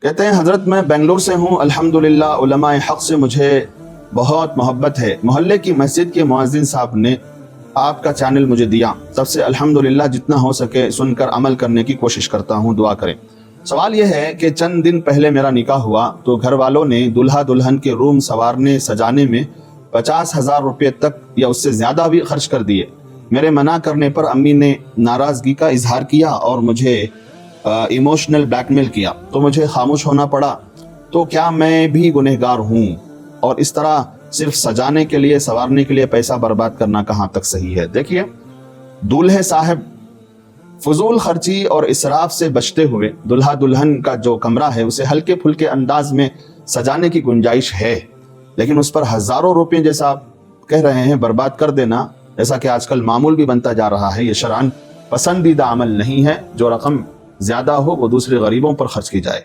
कहते हैं हज़रत मैं बेंगलोर से हूँ, अल्हम्दुलिल्लाह उलमाए हक़ से मुझे बहुत मोहब्बत है। मोहल्ले की मस्जिद के मुअज़्ज़िन साहब ने आपका चैनल मुझे दिया, तब से अल्हम्दुलिल्लाह जितना हो सके सुनकर अमल करने की कोशिश करता हूँ, दुआ करें। सवाल यह है कि चंद दिन पहले मेरा निकाह हुआ तो घर वालों ने दूल्हा दुल्हन के रूम संवारने सजाने में 50,000 रुपये तक या उससे ज़्यादा भी खर्च कर दिए। मेरे मना करने पर अम्मी ने नाराज़गी का इजहार किया और मुझे इमोशनल ब्लैकमेल किया, तो मुझे खामोश होना पड़ा। तो क्या मैं भी गुनहगार हूँ? और इस तरह सिर्फ सजाने के लिए, संवारने के लिए पैसा बर्बाद करना कहाँ तक सही है? देखिए, दूल्हे साहब फजूल खर्ची और इसराफ से बचते हुए दुल्हा दुल्हन का जो कमरा है उसे हल्के फुल्के अंदाज में सजाने की गुंजाइश है, लेकिन उस पर हजारों रुपए जैसा आप कह रहे हैं बर्बाद कर देना, जैसा कि आजकल मामूल भी बनता जा रहा है, ये शरअन पसंदीदा अमल नहीं है। जो रकम ज्यादा हो वो दूसरे गरीबों पर खर्च की जाए।